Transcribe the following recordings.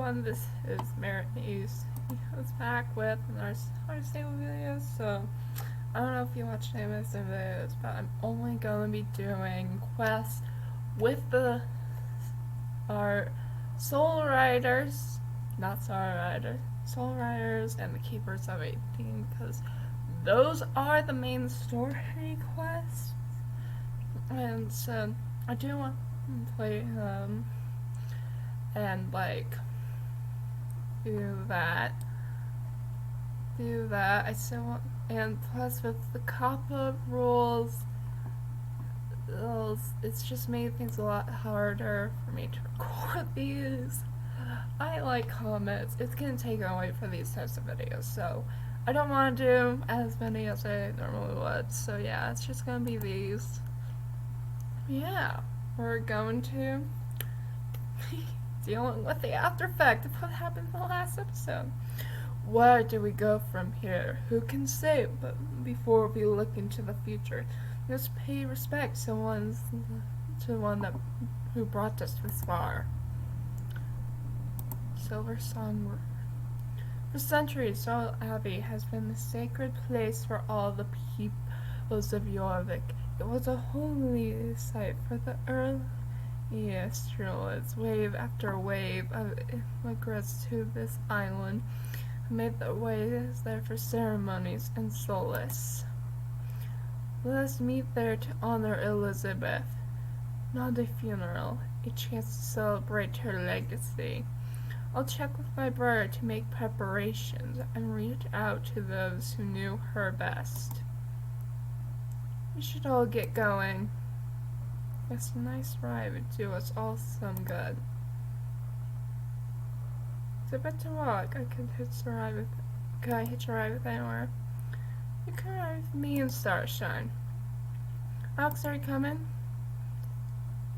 everyone, this is Merritt News. It's back with another stable videos. So I don't know if you watch any of my videos, but I'm only going to be doing quests with our soul riders, not star riders, soul riders and the keepers of 18, because those are the main story quests. And so I do want to play and like do that. I still want, and plus with the COPPA rules, it's just made things a lot harder for me to record these. I like comments. It's gonna take away for these types of videos, so I don't want to do as many as I normally would. So yeah, it's just gonna be these. Yeah, we're going to dealing with the after effect of what happened in the last episode. Where do we go from here? Who can say? But before we look into the future, let's pay respect to one who brought us this far. Silver Song. For centuries, Sorrel Abbey has been the sacred place for all the peoples of Jorvik. It was a holy site for the earliest Druids. Wave after wave of immigrants to this island made their way there for ceremonies and solace. Let us meet there to honor Elisabeth. Not a funeral, a chance to celebrate her legacy. I'll check with my brother to make preparations and reach out to those who knew her best. We should all get going. It's a nice ride would do us all some good. It's a bit to walk. Could I hitch a ride with anywhere? You can ride with me and Starshine. Alex, are you coming?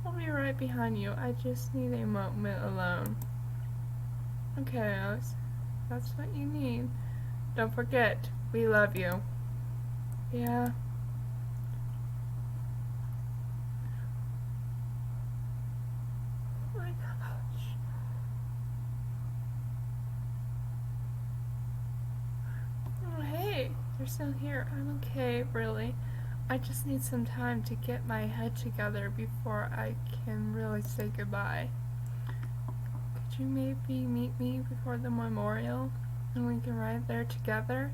I'll be right behind you. I just need a moment alone. Okay, Alex. That's what you need. Don't forget, we love you. Yeah. Oh my gosh. Oh, hey, you're still here. I'm okay, really. I just need some time to get my head together before I can really say goodbye. Could you maybe meet me before the memorial and we can ride there together?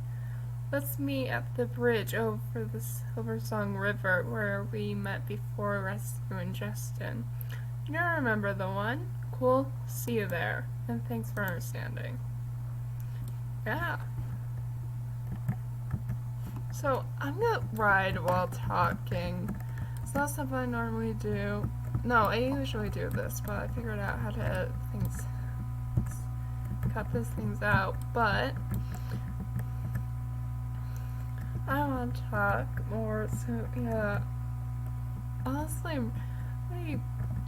Let's meet at the bridge over the Silver Song River where we met before rescuing Justin. You remember the one? Cool. See you there. And thanks for understanding. Yeah. So I'm gonna ride while talking. It's not something I normally do. No, I usually do this, but I figured out how to edit things, cut these things out. But I want to talk more. So yeah, honestly, I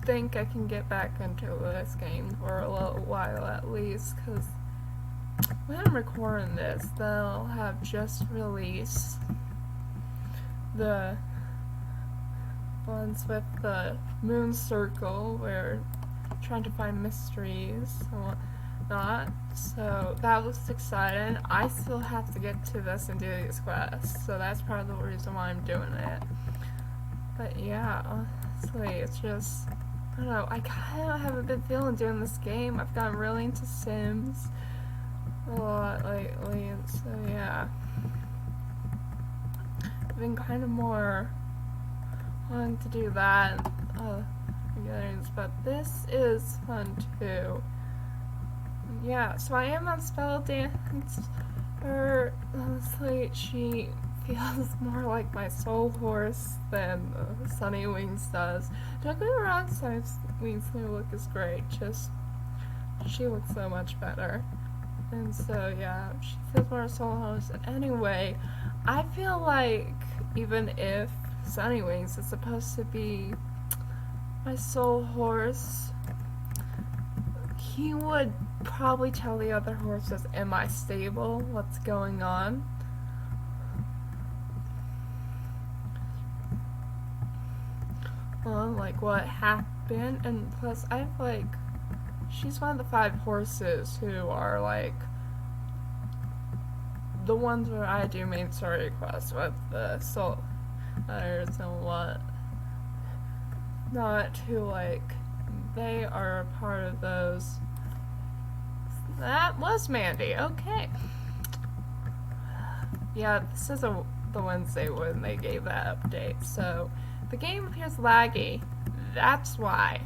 think I can get back into this game for a little while at least, because when I'm recording this, they'll have just released the ones with the moon circle where trying to find mysteries and whatnot. So that looks exciting. I still have to get to this and do these quests, so that's part of the reason why I'm doing it. But yeah, honestly, it's just, I don't know, I kind of have a good feeling doing this game. I've gotten really into Sims a lot lately, and so yeah, I've been kind of more wanting to do that, but this is fun too. Yeah, so I am on Spell Dance. Honestly, she feels more like my soul horse than Sunny Wings does. Don't get me wrong, Sunny Wings' new look is great, just she looks so much better. And so yeah, she feels more soul horse. And anyway, I feel like even if Sunny Wings is supposed to be my soul horse, he would probably tell the other horses in my stable what's going on. Well, like what happened, and plus I have like she's one of the 5 horses who are like the ones where I do main story quests with the soul letters and what not, who like they are a part of those. That was Mandy. Okay. Yeah, this is the Wednesday when they gave that update, so the game appears laggy. That's why.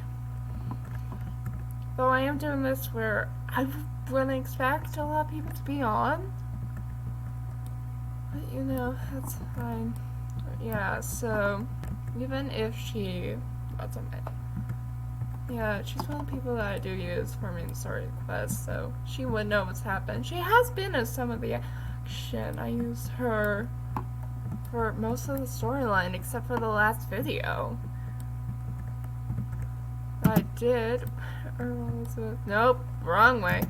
Though I am doing this where I wouldn't expect a lot of people to be on. But you know, that's fine. Yeah, so even if she wasn't it. Yeah, she's one of the people that I do use for main story quests, so she would know what's happened. She has been in some of the action. I use her for most of the storyline, except for the last video. I did. Elisabeth. Nope, wrong way.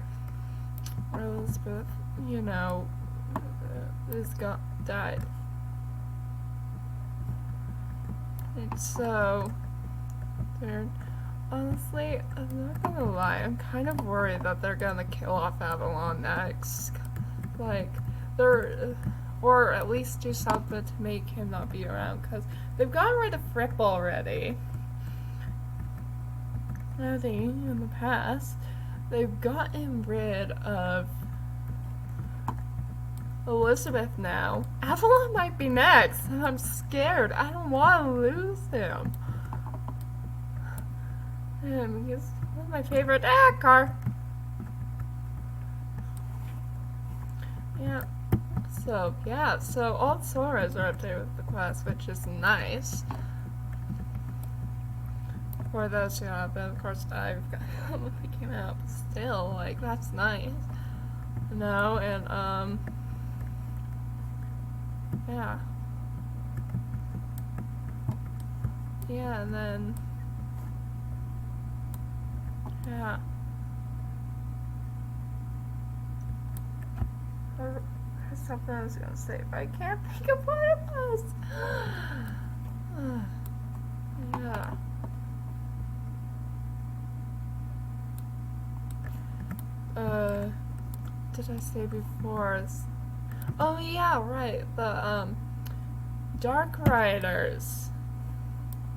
Elisabeth, you know, died. And so, honestly, I'm not gonna lie, I'm kind of worried that they're gonna kill off Avalon next. Like, or at least do something to make him not be around, because they've gotten rid of Fripp already. In the past, they've gotten rid of Elisabeth now. Avalon might be next, and I'm scared. I don't want to lose him. And he's one of my favorite car. Yeah. So all Soras are updated with the quest, which is nice. For those who have been, of course, I've got when it came out, but still, like, that's nice. No, and, yeah. Yeah, and then, yeah. There's something I was gonna say, but I can't think of what it was. Yeah. Did I say before? Oh yeah, right. The Dark Riders.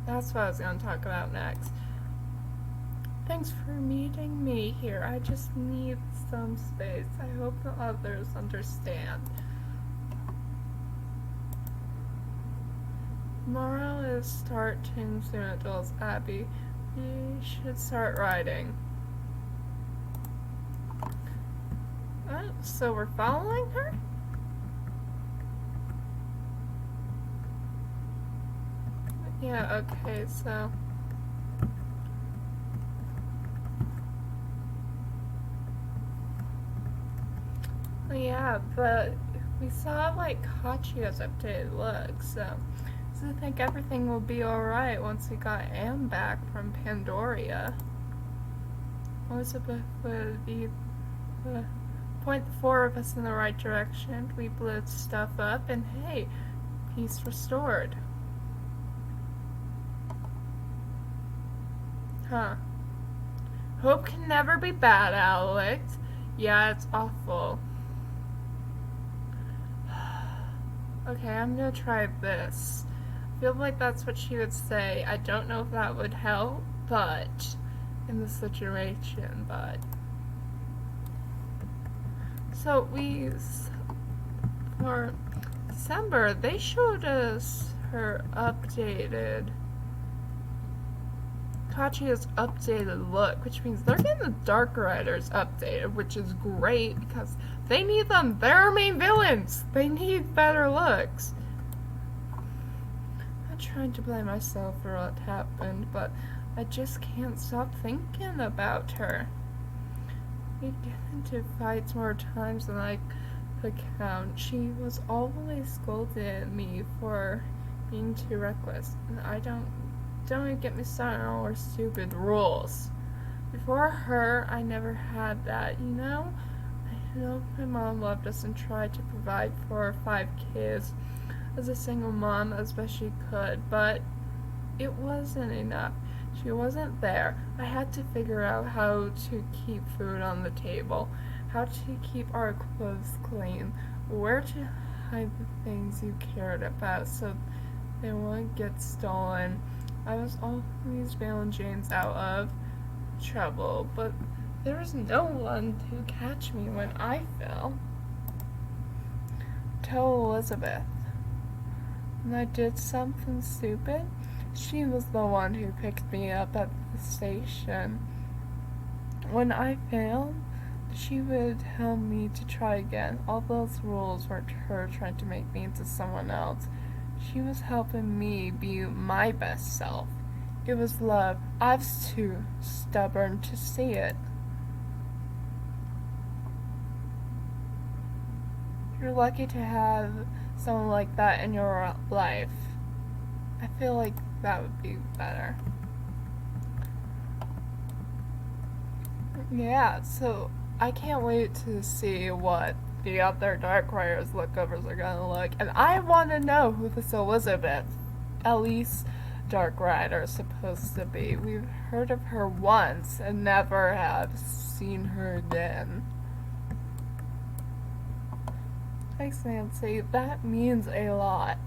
That's what I was gonna talk about next. Thanks for meeting me here. I just need some space. I hope the others understand. Tomorrow is start soon at Joel's Abbey. You should start riding. So we're following her? Yeah, okay, so... Yeah, but we saw, like, Kachia's updated look, so I think everything will be alright once we got Am back from Pandoria. Elisabeth would be point the 4 of us in the right direction. We blew stuff up, and hey, peace restored. Huh. Hope can never be bad, Alex. Yeah, it's awful. Okay, I'm gonna try this. I feel like that's what she would say. I don't know if that would help, but in this situation, but... So for December, they showed us her updated, Kachia's updated look, which means they're getting the Dark Riders updated, which is great because they need them. They're our main villains. They need better looks. I'm not trying to blame myself for what happened, but I just can't stop thinking about her. We get into fights more times than I could count. She was always scolding me for being too reckless, and I don't even get me started on her stupid rules. Before her, I never had that, you know? I know my mom loved us and tried to provide for 5 kids as a single mom as best she could, but it wasn't enough. She wasn't there. I had to figure out how to keep food on the table, how to keep our clothes clean, where to hide the things you cared about so they wouldn't get stolen. I was always bailing James out of trouble, but there was no one to catch me when I fell. Tell Elisabeth. When I did something stupid, she was the one who picked me up at the station. When I failed, she would tell me to try again. All those rules were her trying to make me into someone else. She was helping me be my best self. It was love. I was too stubborn to see it. You're lucky to have someone like that in your life. I feel like that would be better. Yeah, so I can't wait to see what the other Dark Riders lookovers are gonna look. And I want to know who this Elisabeth, Elise Dark Rider, is supposed to be. We've heard of her once and never have seen her again. Thanks, Nancy. That means a lot.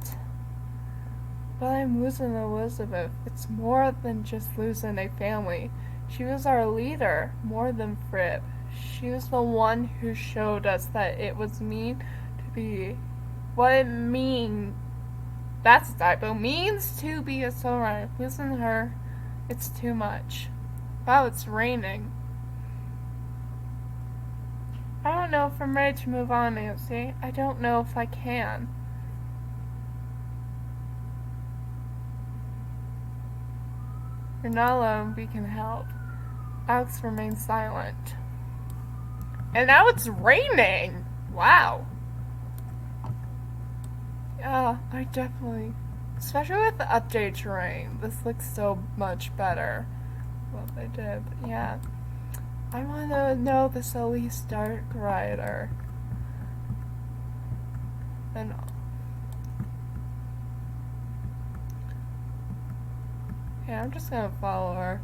But I'm losing Elisabeth. It's more than just losing a family. She was our leader, more than Fripp. She was the one who showed us that it was mean to be what it means. That's a typo. Means to be a soul rider. Losing her, it's too much. Wow, it's raining. I don't know if I'm ready to move on, Nancy. I don't know if I can. You're not alone. We can help. Alex remained silent. And now it's raining! Wow. Yeah, I definitely... Especially with the update terrain. This looks so much better. What they did. But yeah. I want to know this Elise Dark Rider. And yeah, I'm just gonna follow her.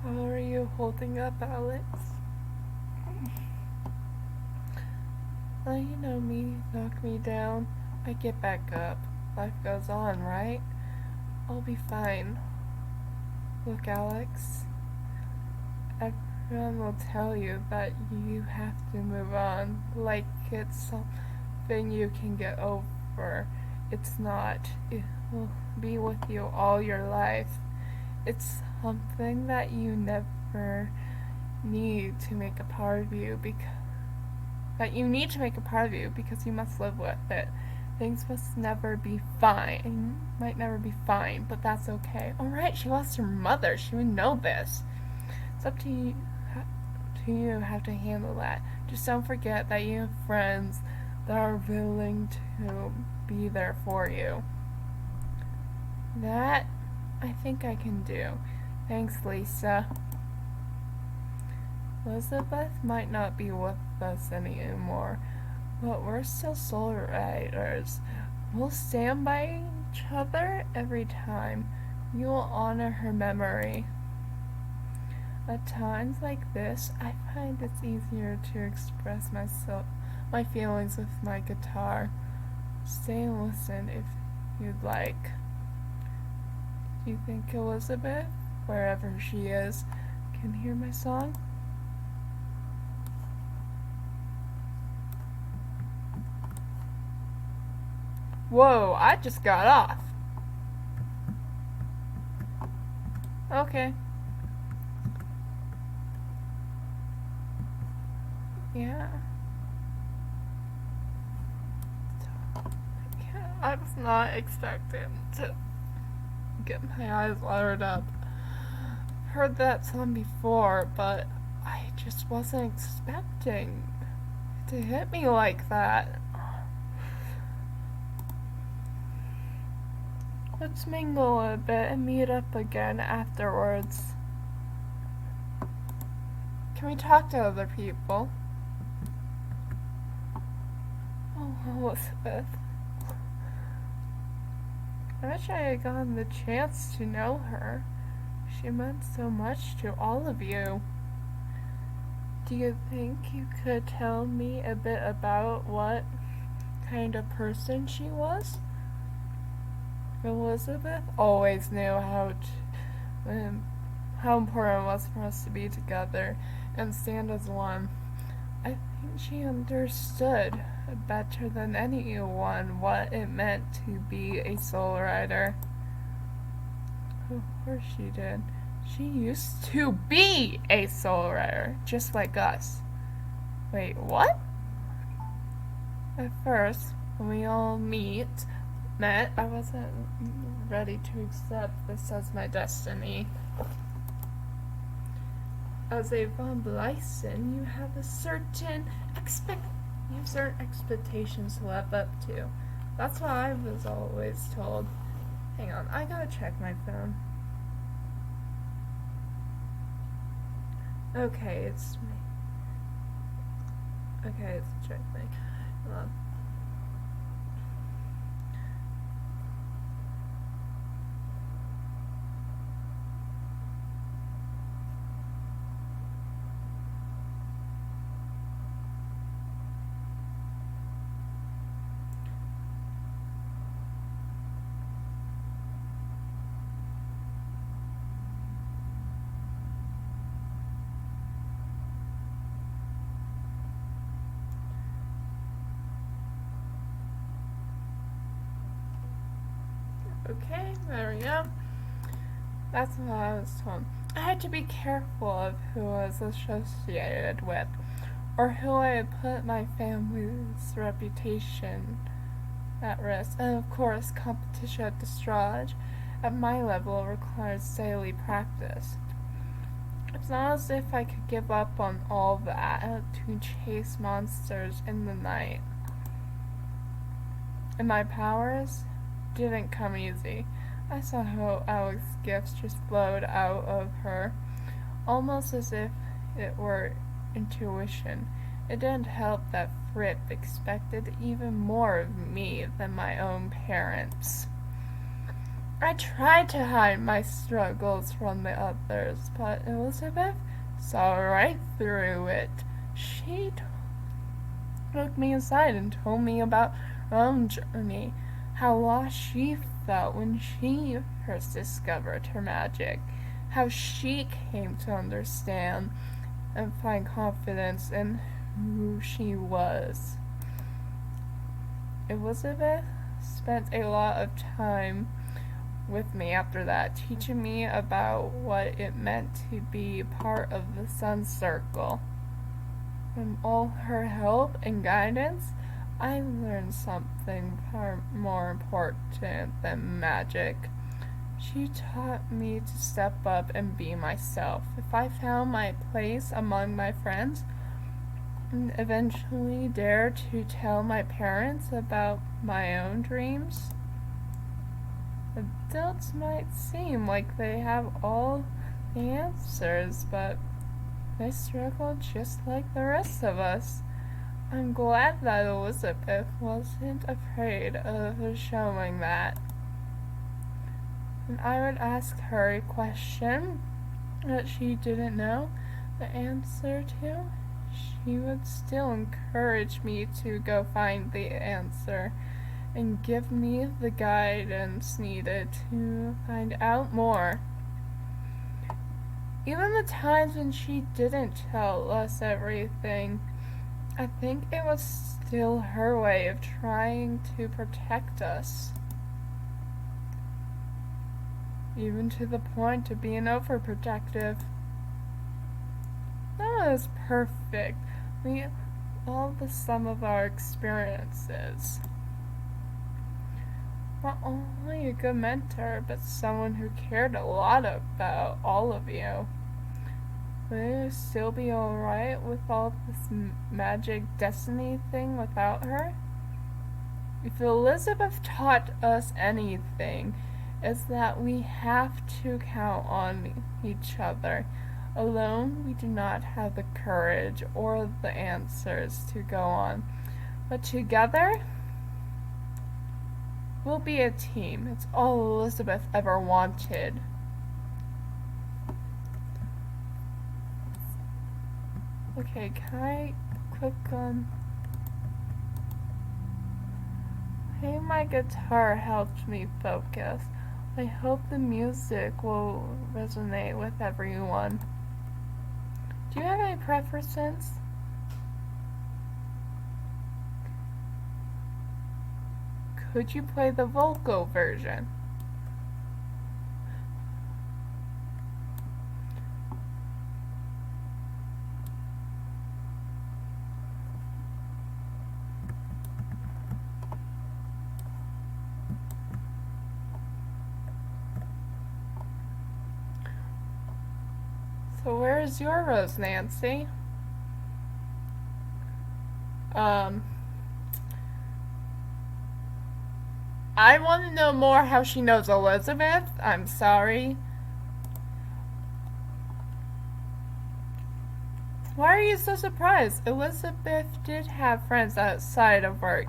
How are you holding up, Alex? Well, you know me, knock me down, I get back up. Life goes on, right? I'll be fine. Look, Alex, everyone will tell you that you have to move on, like it's something you can get over. It's not. It will be with you all your life. It's something that you never need to make a part of you because you must live with it. Things must never be fine. Might never be fine, but that's okay. Alright, she lost her mother. She would know this. It's up to you how to handle that. Just don't forget that you have friends that are willing to be there for you. That I think I can do. Thanks, Lisa. Elisabeth might not be with us anymore, but we're still soul riders. We'll stand by each other every time. We will honor her memory. At times like this, I find it's easier to express my feelings with my guitar. Stay and listen if you'd like. Do you think Elisabeth, wherever she is, can hear my song. Whoa, I just got off. Okay. Yeah. I was not expecting to get my eyes watered up. Heard that song before, but I just wasn't expecting it to hit me like that. Let's mingle a bit and meet up again afterwards. Can we talk to other people? Oh, Elisabeth. I wish I had gotten the chance to know her. She meant so much to all of you. Do you think you could tell me a bit about what kind of person she was? Elisabeth always knew how important it was for us to be together and stand as one. I think she understood better than anyone what it meant to be a soul rider. Of course she did. She used to be a soul rider, just like us. Wait, what? At first, when we all met, I wasn't ready to accept this as my destiny. As a von Blyson, you have certain expectations to live up to. That's what I was always told. Hang on, I gotta check my phone. Okay, it's me. Okay, it's a check thing. Hold on. Okay, there we go. That's what I was told. I had to be careful of who I was associated with, or who I had put my family's reputation at risk. And of course, competition at Destrage at my level requires daily practice. It's not as if I could give up on all that to chase monsters in the night. And my powers didn't come easy. I saw how Alex's gifts just flowed out of her, almost as if it were intuition. It didn't help that Fripp expected even more of me than my own parents. I tried to hide my struggles from the others, but Elisabeth saw right through it. She took me aside and told me about her own journey, how lost she felt when she first discovered her magic, how she came to understand and find confidence in who she was. Elisabeth spent a lot of time with me after that, teaching me about what it meant to be part of the Sun Circle. From all her help and guidance, I learned something far more important than magic. She taught me to step up and be myself. If I found my place among my friends, and eventually dare to tell my parents about my own dreams, adults might seem like they have all the answers, but they struggle just like the rest of us. I'm glad that Elisabeth wasn't afraid of showing that. When I would ask her a question that she didn't know the answer to, she would still encourage me to go find the answer and give me the guidance needed to find out more. Even the times when she didn't tell us everything, I think it was still her way of trying to protect us. Even to the point of being overprotective. No one is perfect. We all the sum of our experiences. Not only a good mentor, but someone who cared a lot about all of you. Will you still be alright with all this magic destiny thing without her? If Elisabeth taught us anything, it's that we have to count on each other. Alone, we do not have the courage or the answers to go on. But together, we'll be a team. It's all Elisabeth ever wanted. Okay, can I click on... Hey, my guitar helped me focus. I hope the music will resonate with everyone. Do you have any preferences? Could you play the vocal version? So where's your rose, Nancy? I want to know more how she knows Elisabeth. I'm sorry. Why are you so surprised? Elisabeth did have friends outside of work.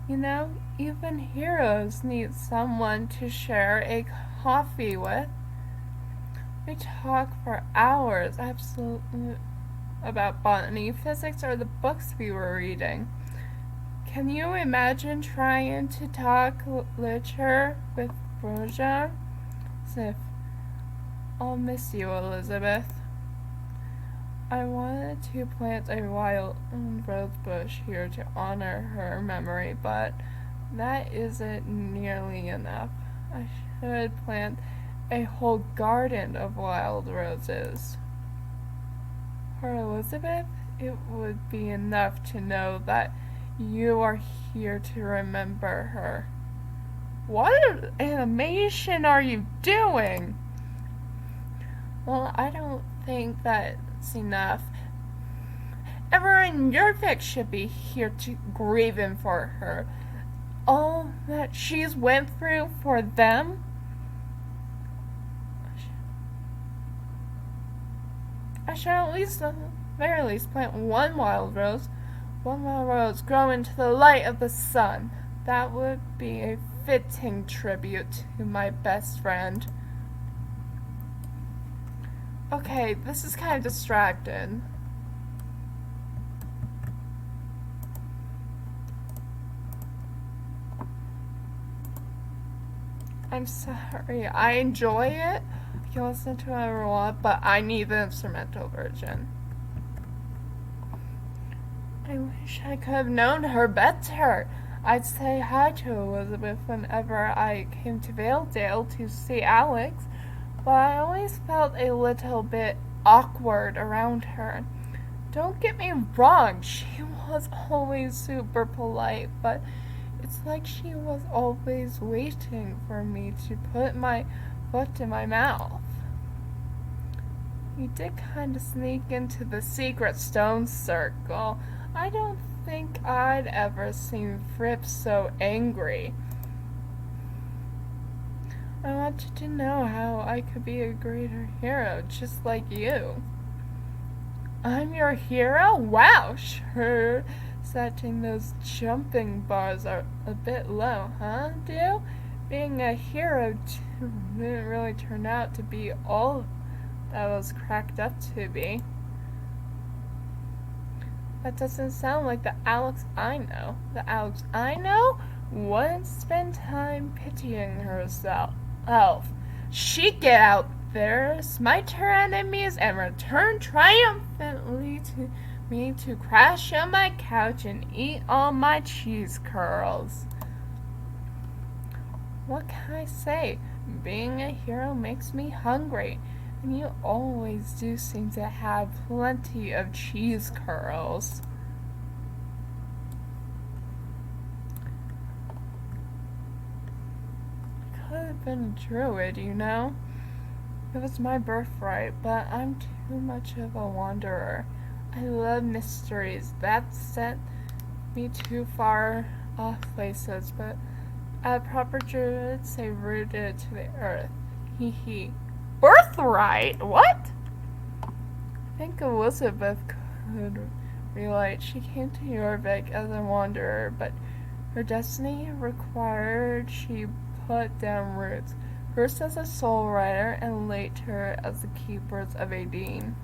You know, even heroes need someone to share a coffee with. We talk for hours, absolutely, about botany, physics, or the books we were reading. Can you imagine trying to talk literature with Broja? Sif, I'll miss you, Elisabeth. I wanted to plant a wild rose bush here to honor her memory, but that isn't nearly enough. I should plant a whole garden of wild roses. For Elisabeth, it would be enough to know that you are here to remember her. What animation are you doing? Well, I don't think that's enough. Everyone in your fic should be here to grieving for her. All that she's went through for them. I should at least, at the very least, plant one wild rose. One wild rose grow into the light of the sun. That would be a fitting tribute to my best friend. Okay, this is kind of distracting. I'm sorry, I enjoy it. I can listen to whatever I want, but I need the instrumental version. I wish I could have known her better. I'd say hi to Elisabeth whenever I came to Valedale to see Alex, but I always felt a little bit awkward around her. Don't get me wrong, she was always super polite, but it's like she was always waiting for me to put my foot in my mouth. You did kind of sneak into the secret stone circle. I don't think I'd ever seen Fripp so angry. I wanted to know how I could be a greater hero, just like you. I'm your hero? Wow, sure. Setting those jumping bars are a bit low, huh, dude? Being a hero didn't really turn out to be all that was cracked up to be. That doesn't sound like the Alex I know. The Alex I know wouldn't spend time pitying herself. She'd get out there, smite her enemies, and return triumphantly to me to crash on my couch and eat all my cheese curls. What can I say? Being a hero makes me hungry, and you always do seem to have plenty of cheese curls. I could have been a druid, you know. It was my birthright, but I'm too much of a wanderer. I love mysteries. That sent me too far off places, but proper druids say rooted to the earth. Hee hee. Birthright? What? I think Elisabeth could relate. She came to Jorvik as a wanderer, but her destiny required she put down roots, first as a soul rider and later as the keepers of Aideen.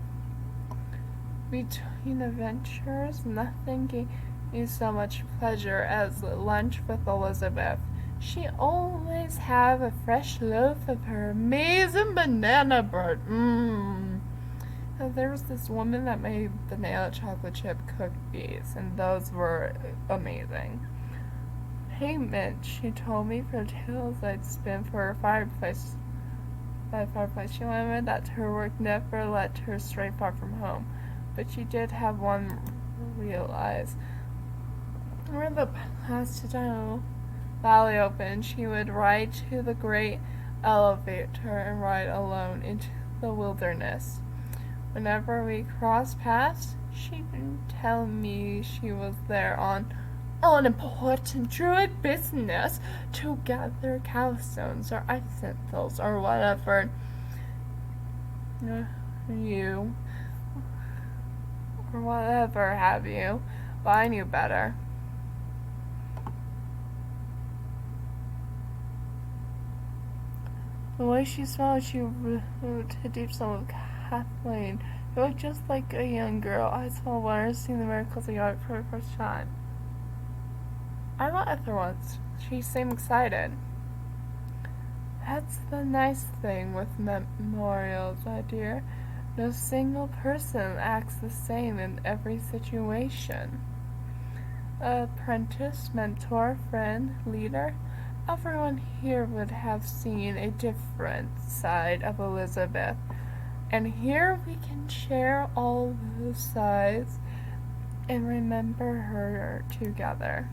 Between adventures, nothing gave me so much pleasure as lunch with Elisabeth. She always have a fresh loaf of her amazing banana bread. There was this woman that made banana chocolate chip cookies, and those were amazing. Payment, she told me, for tales I'd spin for her fireplace. By fireplace, she remembered that her work never led her stray far from home, but she did have one realize. When the Pasadena Valley opened, she would ride to the great elevator and ride alone into the wilderness. Whenever we crossed paths, she'd tell me she was there on important druid business to gather cowstones or icicles or whatever you or whatever have you, but I knew better. The way she smiled, she moved a deep soul of Kathleen. It looked just like a young girl I saw when I was seeing the miracles of God for the first time. I met her once. She seemed excited. That's the nice thing with memorials, my dear. No single person acts the same in every situation. Apprentice, mentor, friend, leader, everyone here would have seen a different side of Elisabeth. And here we can share all those sides and remember her together.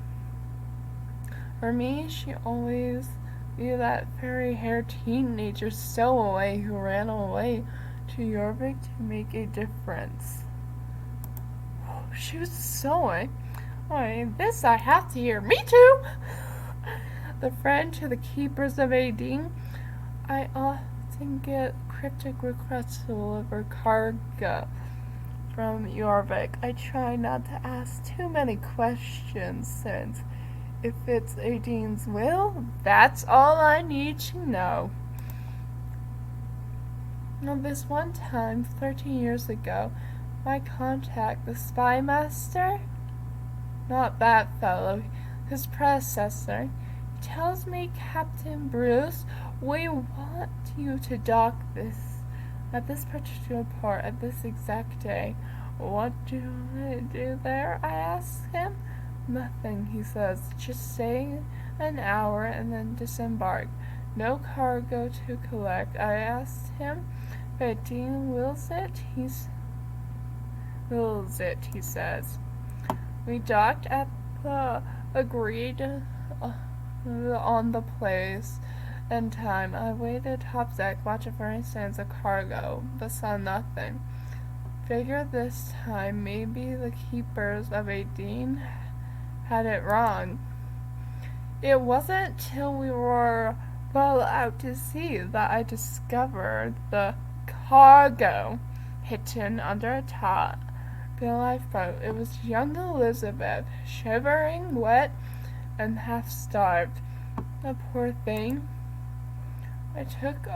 For me, she always be that fairy-haired teenager stowaway who ran away to Jorvik to make a difference. She was sewing. This I have to hear. Me too! The friend to the keepers of Aideen. I often get cryptic requests to deliver cargo from Jorvik. I try not to ask too many questions since if it's Aideen's will, that's all I need to know. Now, this one time, 13 years ago, my contact, the spy master, not that fellow, his predecessor, tells me, Captain Bruce, we want you to dock at this particular port at this exact day. What do I do there? I ask him. Nothing, he says. Just stay an hour and then disembark. No cargo to collect. I asked him, but Dean wills it. He says. We docked at the agreed on the place and time. I waited top deck, watching for any signs of cargo, but saw nothing. Figured this time maybe the keepers of Aideen had it wrong. It wasn't till we were well out to sea that I discovered the cargo hidden under a top the lifeboat. It was young Elisabeth, shivering, wet, and half-starved. The poor thing. I took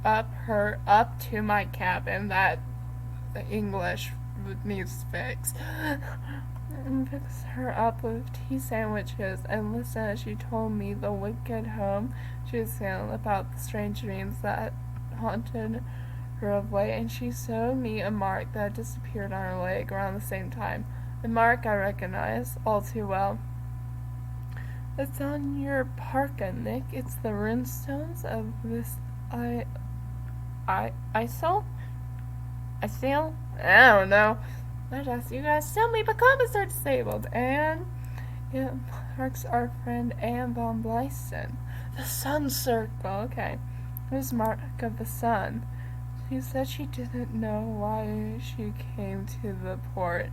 her up to my cabin. That English needs fixed. and fixed her up with tea sandwiches and listened as she told me the wicked home she was in about the strange dreams that haunted her of late, and she showed me a mark that had disappeared on her leg around the same time. The mark I recognized all too well. It's on your parka, Nick. It's the runestones of this ISIL? ISIL? I don't know. I'd ask you guys tell me, but comments are disabled. And it marks our friend Anne von Blyson. The sun circle. Okay. It was mark of the sun. She said she didn't know why she came to the port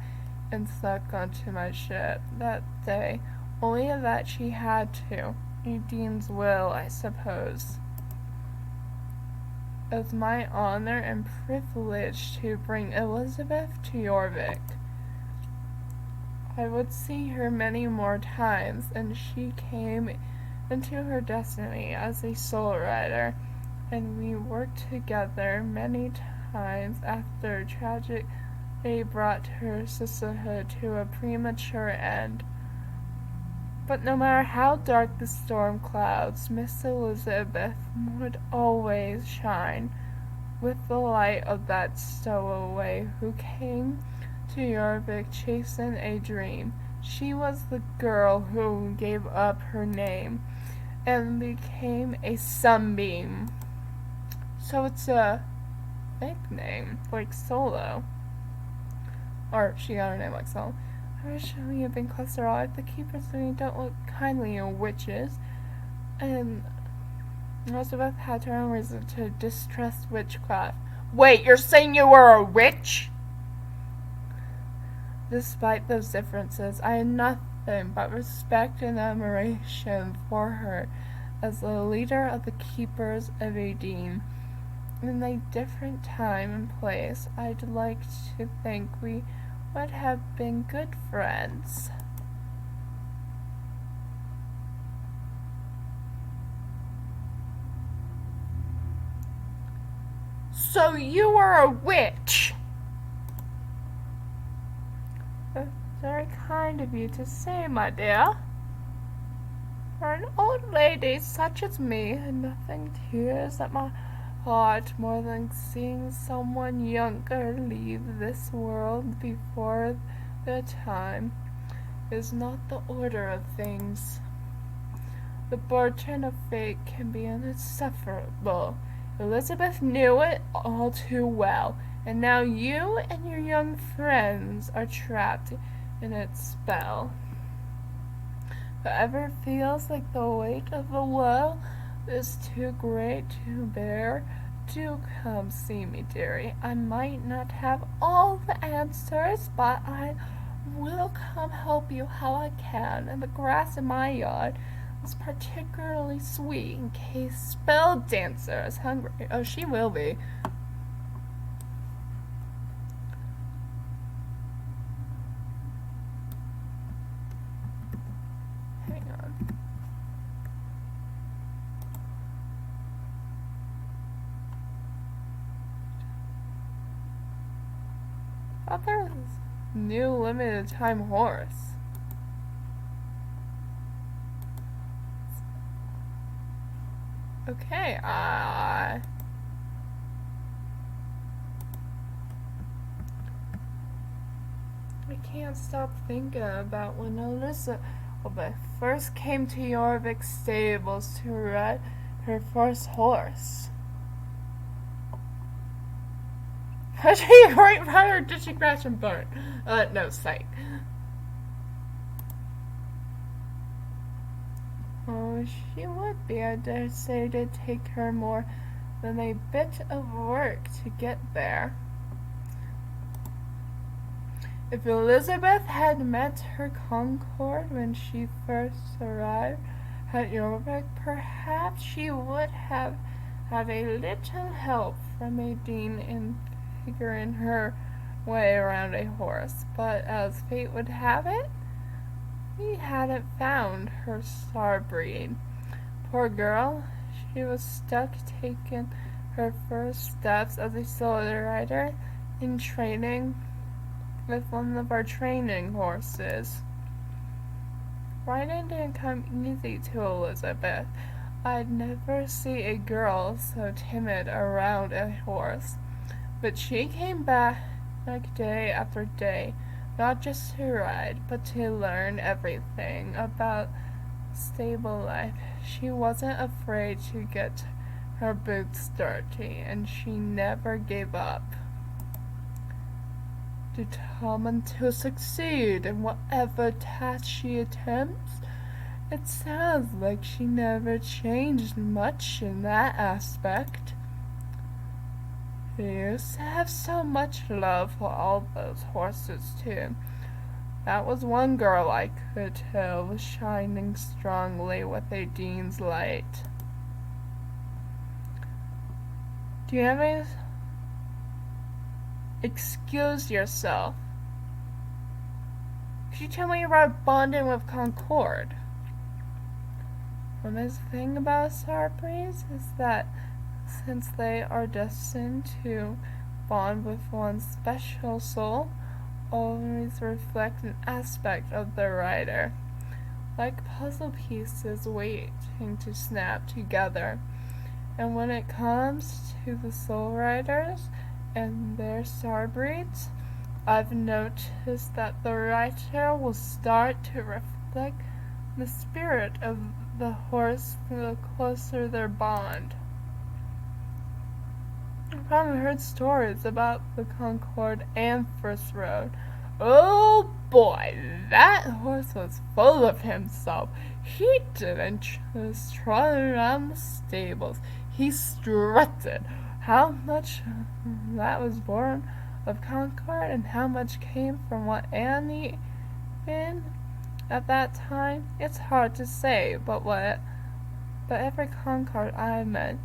and snuck onto my ship that day. Only that she had to. Nadine's will, I suppose. It was my honor and privilege to bring Elisabeth to Jorvik. I would see her many more times, and she came into her destiny as a soul rider, and we worked together many times after tragedy brought her sisterhood to a premature end. But no matter how dark the storm clouds, Miss Elisabeth would always shine with the light of that stowaway who came to Jorvik chasing a dream. She was the girl who gave up her name and became a Sunbeam. So it's a fake name, like Solo. Or she got her name like Solo. I wish we had been closer on. The keepers don't look kindly on witches, and Elisabeth had her own reason to distrust witchcraft. Wait, you're saying you were a witch? Despite those differences, I had nothing but respect and admiration for her as the leader of the Keepers of Adine. In a different time and place, I'd like to think we would have been good friends. So you were a witch? That's very kind of you to say, my dear. For an old lady such as me, nothing tears at my heart more than seeing someone younger leave this world before their time. It is not the order of things. The burden of fate can be insufferable. Elisabeth knew it all too well, and now you and your young friends are trapped in its spell. Whoever feels like the weight of the world is too great to bear, do come see me, dearie. I might not have all the answers, but I will come help you how I can, and the grass in my yard is particularly sweet in case Spell Dancer is hungry. Oh, she will be. Hang on. I thought there was this new limited time horse. Okay, I can't stop thinking about when Elisabeth first came to Jorvik stables to ride her first horse. Did she right by her? Did she crash and burn? No, psych. Oh, she would be. I dare say it'd take her more than a bit of work to get there. If Elisabeth had met her Concord when she first arrived at Jorvik, perhaps she would have had a little help from Adine in figuring her way around a horse, but as fate would have it, he hadn't found her star breed. Poor girl, she was stuck taking her first steps as a solo rider in training with one of our training horses. Riding didn't come easy to Elisabeth. I'd never see a girl so timid around a horse. But she came back day after day, not just to ride, but to learn everything about stable life. She wasn't afraid to get her boots dirty, and she never gave up. Determined to succeed in whatever task she attempts. It sounds like she never changed much in that aspect. She used to have so much love for all those horses, too. That was one girl I could tell was shining strongly with a dean's light. Do you have any... Excuse yourself. Could you tell me about bonding with Concord? One nice thing about Starbreeze is that since they are destined to bond with one special soul, always reflect an aspect of the rider, like puzzle pieces waiting to snap together. And when it comes to the soul riders and their starbreeds, I've noticed that the rider will start to reflect the spirit of the horse the closer their bond. I've often heard stories about the Concord and First Road. Oh boy, that horse was full of himself. He didn't just trot around the stables. He strutted. How much that was born of Concord and how much came from what Annie in at that time, it's hard to say, but every Concord I met,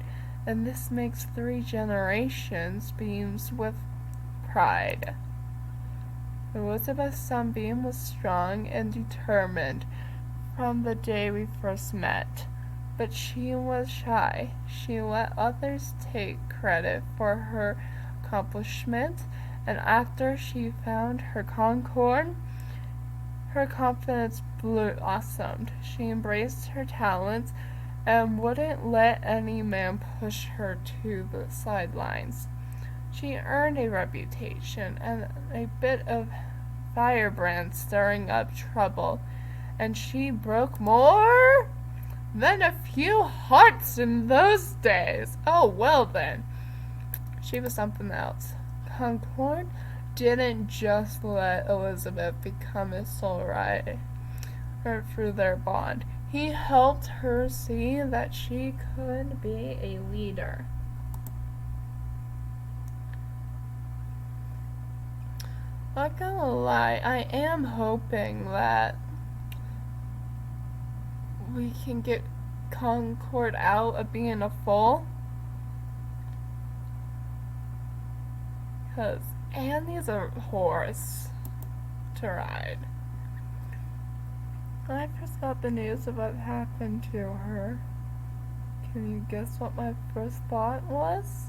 and this makes 3 generations, beams with pride. Elisabeth's Sunbeam was strong and determined from the day we first met, but she was shy. She let others take credit for her accomplishments, and after she found her Concord, her confidence blossomed. She embraced her talents and wouldn't let any man push her to the sidelines. She earned a reputation and a bit of firebrand stirring up trouble, and she broke more than a few hearts in those days. Oh, well then. She was something else. Concord didn't just let Elisabeth become a soul rider through their bond. He helped her see that she could be a leader. Not gonna lie, I am hoping that we can get Concord out of being a fool. Because Annie's a horse to ride. When I first got the news of what happened to her, can you guess what my first thought was?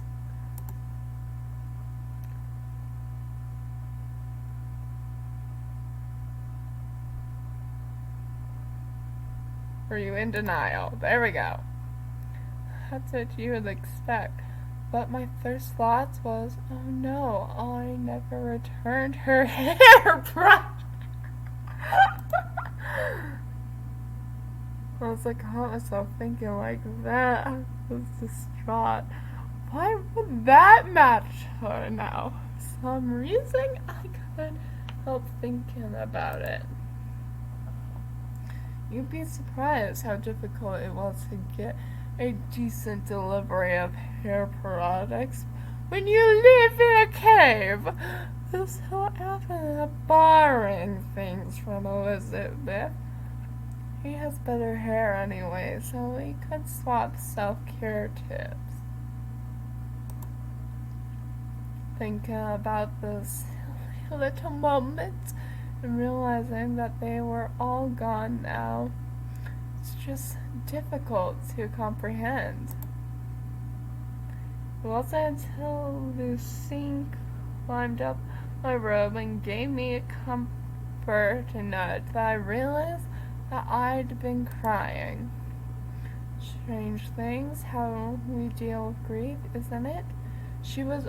Were you in denial? There we go. That's what you would expect. But my first thought was, oh no, I never returned her hairbrush. I was like, caught myself thinking like that. I was distraught. Why would that match her now? For some reason, I couldn't help thinking about it. You'd be surprised how difficult it was to get a decent delivery of hair products when you live in a cave. This so often borrowing things from Elisabeth. He has better hair anyway, so we could swap self-care tips. Thinking about those little moments and realizing that they were all gone now. It's just difficult to comprehend. It wasn't until Lucine climbed up my robe and gave me a comfort nudge that I realized that I'd been crying. Strange things how we deal with grief, isn't it? She was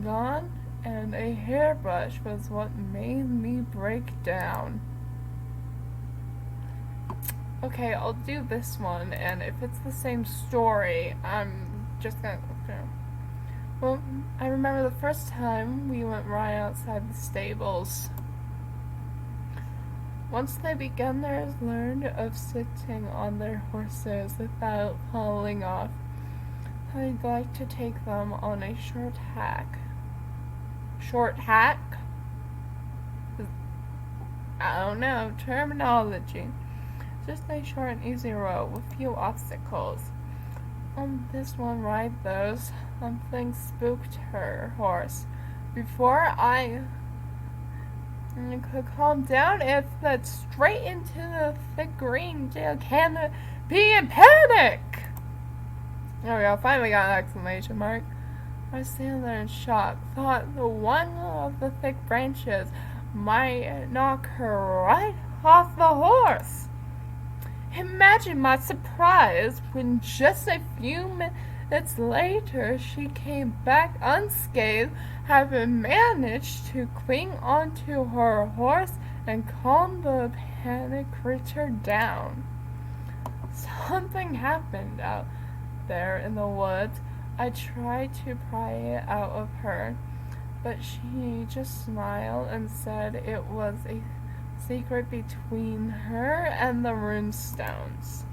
gone, and a hairbrush was what made me break down. Okay, I'll do this one, and if it's the same story, I'm just gonna. Well, I remember the first time we went right outside the stables. Once they began their learn of sitting on their horses without falling off, I'd like to take them on a short hack. Short hack? I don't know, terminology. Just a short and easy road with few obstacles. On this one ride, though, something spooked her horse. Before I could calm down, it fled straight into the thick green canopy in panic. There we go, finally got an exclamation mark. I was standing there in shock, thought the one of the thick branches might knock her right off the horse. Imagine my surprise when just a few minutes later she came back unscathed, having managed to cling onto her horse and calm the panic creature down. Something happened out there in the woods. I tried to pry it out of her, but she just smiled and said it was a secret between her and the runestones.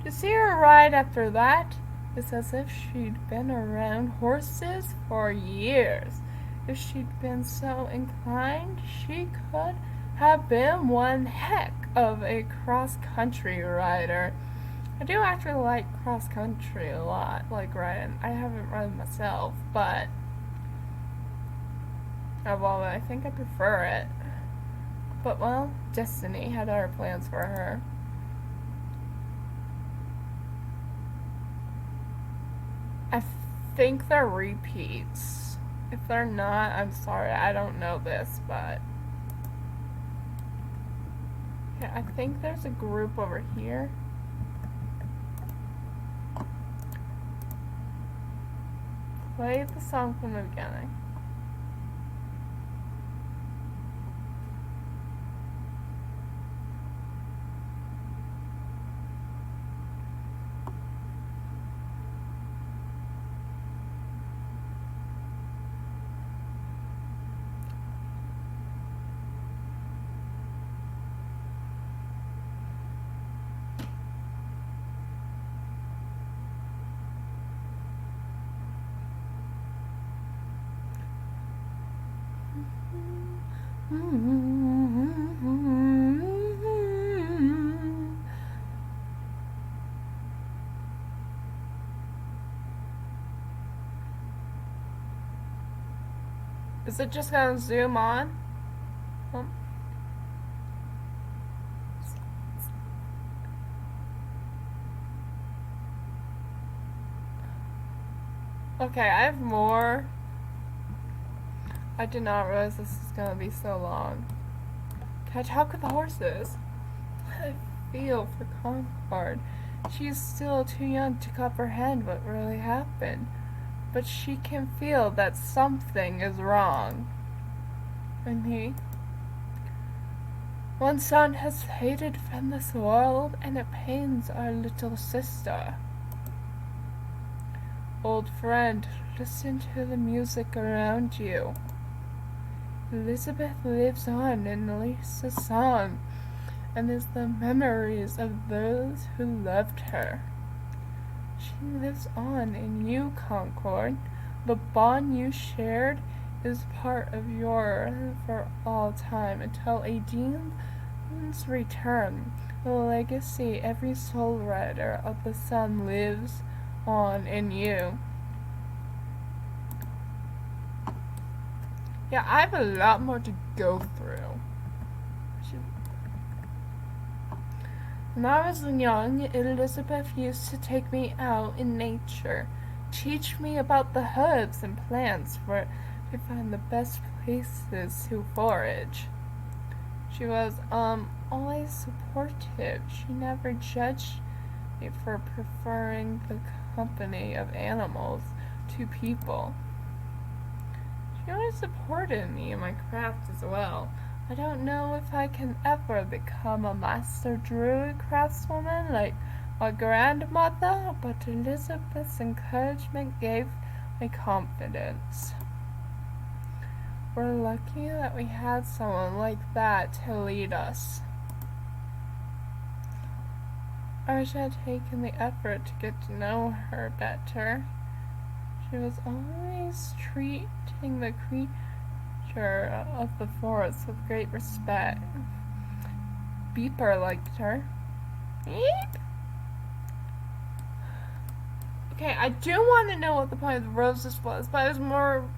To see her ride after that is as if she'd been around horses for years. If she'd been so inclined, she could have been one heck of a cross-country rider. I do actually like cross-country a lot, like riding. I haven't run myself, but well, I think I prefer it. But, well, destiny had other plans for her. I think they're repeats. If they're not, I'm sorry, I don't know this, but yeah, I think there's a group over here. Play the song from the beginning. Is it just gonna zoom on? Okay, I have more. I did not realize this is gonna be so long. Can I talk with the horses? I feel for Concord. She's still too young to comprehend what really happened, but she can feel that something is wrong. And he? One son has faded from this world, and it pains our little sister. Old friend, listen to the music around you. Elizabeth lives on in Lisa's song, and is the memories of those who loved her. She lives on in you, Concord. The bond you shared is part of yours for all time until a demon's return. The legacy every soul rider of the sun lives on in you. Yeah, I have a lot more to go through. When I was young, Elisabeth used to take me out in nature, teach me about the herbs and plants for they find the best places to forage. She was, always supportive. She never judged me for preferring the company of animals to people. She always supported me in my craft as well. I don't know if I can ever become a master druid craftswoman like my grandmother, but Elisabeth's encouragement gave me confidence. We're lucky that we had someone like that to lead us. I wish I had taken the effort to get to know her better. She was always treating the creature of the forest with great respect. Beeper liked her. Beep! Okay, I do want to know what the point of the roses was, but I was more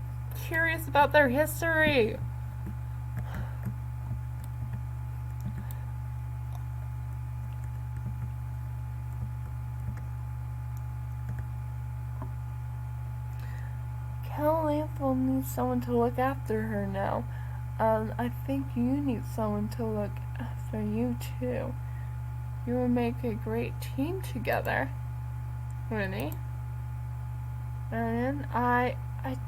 curious about their history. Kelly will need someone to look after her now. I think you need someone to look after you too. You will make a great team together, Winnie. And I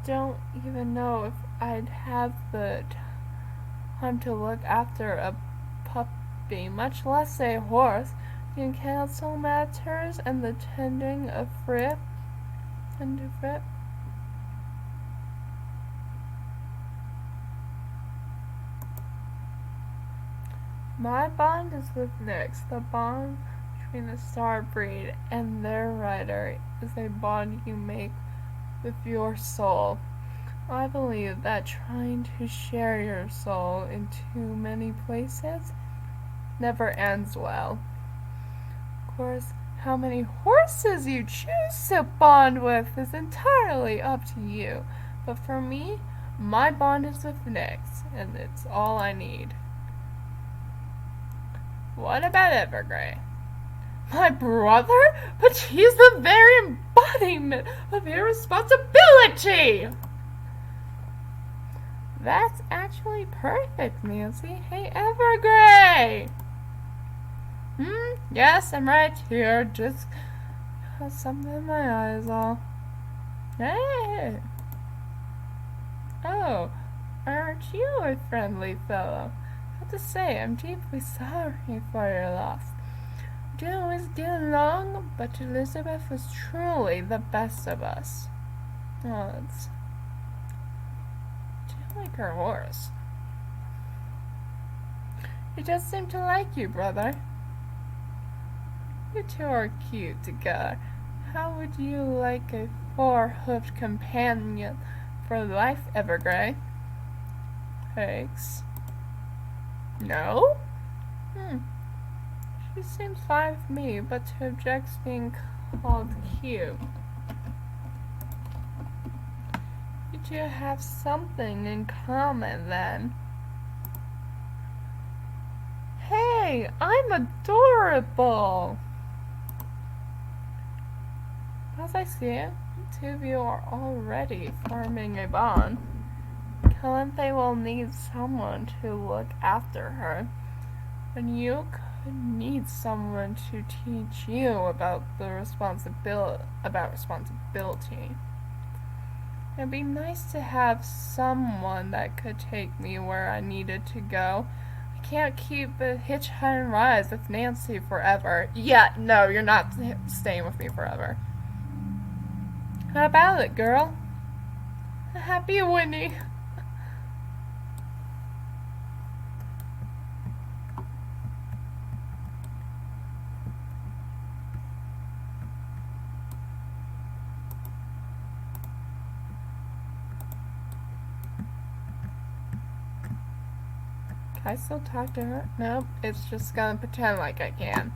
don't even know if I'd have the time to look after a puppy, much less a horse. The council matters and the tending of Fripp. My bond is with Nyx. The bond between the star breed and their rider is a bond you make with your soul. I believe that trying to share your soul in too many places never ends well. Of course, how many horses you choose to bond with is entirely up to you. But for me, my bond is with Nyx, and it's all I need. What about Evergrey? My brother? But he's the very embodiment of irresponsibility! That's actually perfect, Nancy. Hey, Evergrey! Yes, I'm right here. Just got something in my eyes all. Hey! Oh, aren't you a friendly fellow? I have to say, I'm deeply sorry for your loss. We didn't always get along, but Elisabeth was truly the best of us. Oh, it's... Do you like her horse? He does seem to like you, brother. You two are cute together. How would you like a four-hoofed companion for life, Evergrey? Thanks. No? She seems fine with me, but she objects being called cute. You two have something in common, then. Hey, I'm adorable! As I see it, the two of you are already forming a bond. Calanthe will need someone to look after her, and you could need someone to teach you about responsibility. It'd be nice to have someone that could take me where I needed to go. I can't keep a hitch and rise with Nancy forever. Yeah, no, you're not staying with me forever. How about it, girl? Happy Winnie. Can I still talk to her? Nope, it's just gonna pretend like I can.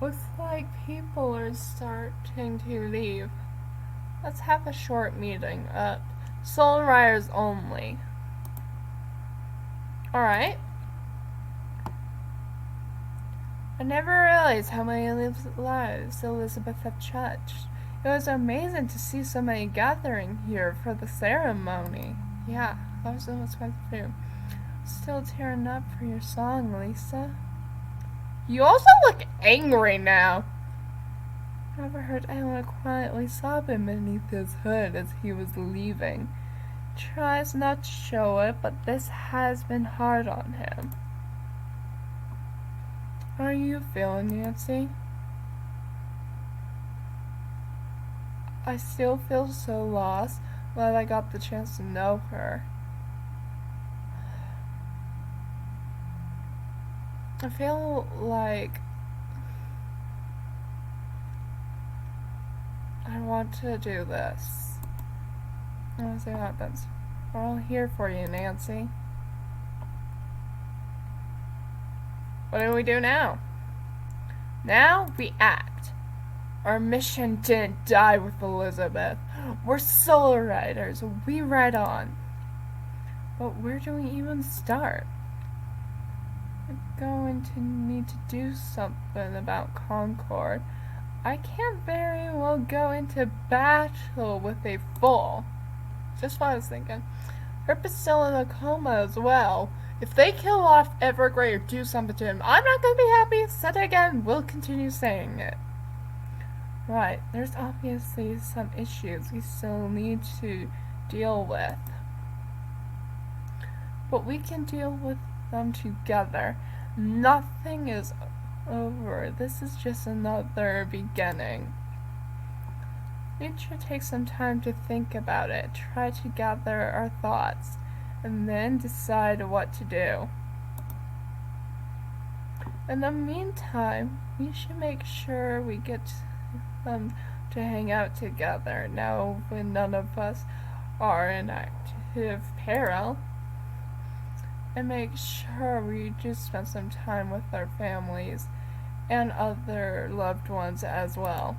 Looks like people are starting to leave. Let's have a short meeting. Soul Riders only. Alright. I never realized how many lives Elisabeth had touched. It was amazing to see so many gathering here for the ceremony. Yeah, that was almost quite the few. Still tearing up for your song, Lisa. You also look angry now. I overheard Alan quietly sobbing beneath his hood as he was leaving. Tries not to show it, but this has been hard on him. How are you feeling, Nancy? I still feel so lost, glad I got the chance to know her. I feel like I want to do this. We'll see what happens. We're all here for you, Nancy. What do we do now? Now we act. Our mission didn't die with Elisabeth. We're solo riders. We ride on. But where do we even start? We're going to need to do something about Concord. I can't very well go into battle with a fool. Just what I was thinking. Herb is still in a coma as well. If they kill off Evergrey or do something to him, I'm not going to be happy. Said it again, we'll continue saying it. Right, there's obviously some issues we still need to deal with. But we can deal with them together. Nothing is over. This is just another beginning. We should take some time to think about it, try to gather our thoughts, and then decide what to do. In the meantime, we should make sure we get them to hang out together now when none of us are in active peril, and make sure we just spend some time with our families and other loved ones as well.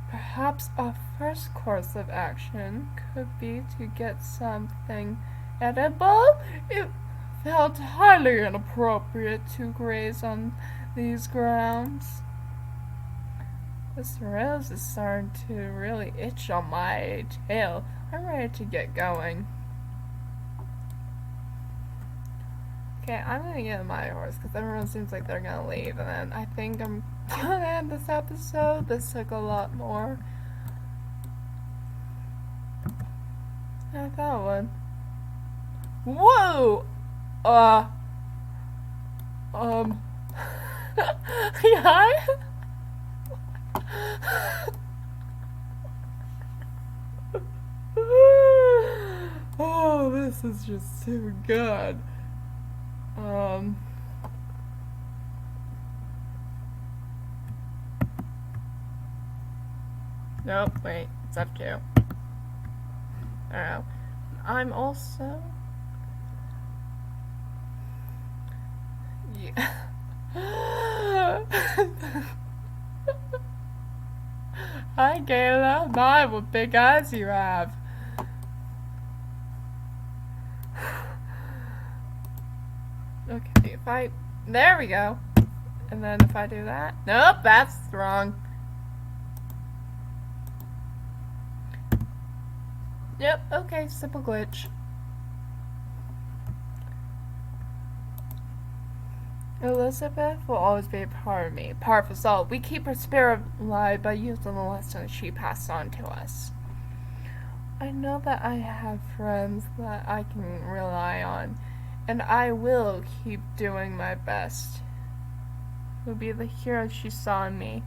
Perhaps our first course of action could be to get something edible. It felt highly inappropriate to graze on these grounds. This rose is starting to really itch on my tail. I'm ready to get going. Okay, I'm gonna get on my horse because everyone seems like they're gonna leave, and then I think I'm gonna end this episode. This took a lot more than I thought it would. Whoa! Yeah? Oh, this is just too good. Nope, wait, it's F2. Alright. I'm also... Yeah. Hi, Kayla. My, what big eyes you have. Okay, if I... There we go. And then if I do that... Nope, that's wrong. Yep, okay, simple glitch. Elisabeth will always be a part of me, part of us all. We keep her spirit alive by using the lessons she passed on to us. I know that I have friends that I can rely on, and I will keep doing my best to be the hero she saw in me.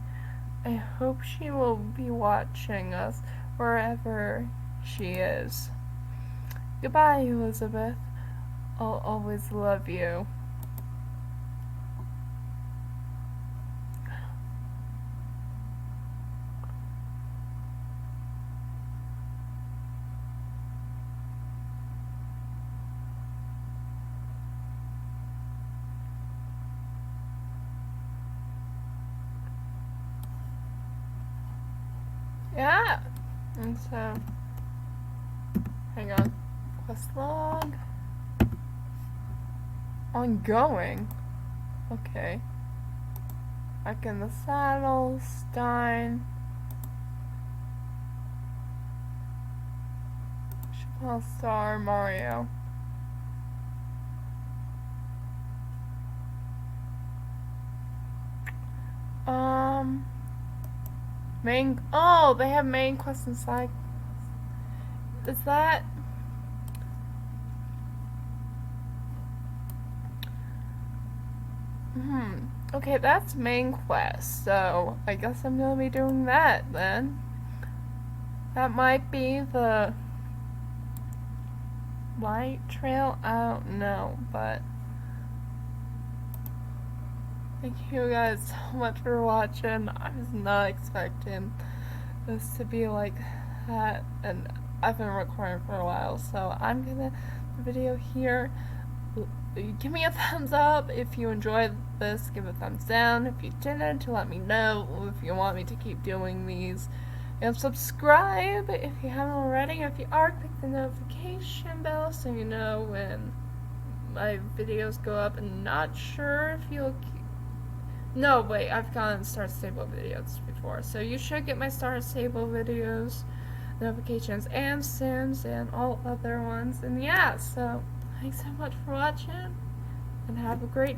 I hope she will be watching us wherever she is. Goodbye, Elisabeth. I'll always love you. Yeah. And so, hang on. Quest log. Ongoing. Okay. Back in the saddle. Stein. All-Star Mario. Oh, they have main quest and side quest. Is that... Okay, that's main quest, so I guess I'm gonna be doing that then. That might be the light trail, I don't know, but thank you guys so much for watching. I was not expecting this to be like that, and I've been recording for a while, so I'm gonna end the video here. Give me a thumbs up if you enjoyed this, give a thumbs down if you didn't, to let me know if you want me to keep doing these, and subscribe if you haven't already. If you are, click the notification bell so you know when my videos go up. And not sure if you'll no, wait, I've gotten Star Stable videos before, so you should get my Star Stable videos notifications, and Sims, and all other ones. And yeah, so thanks so much for watching, and have a great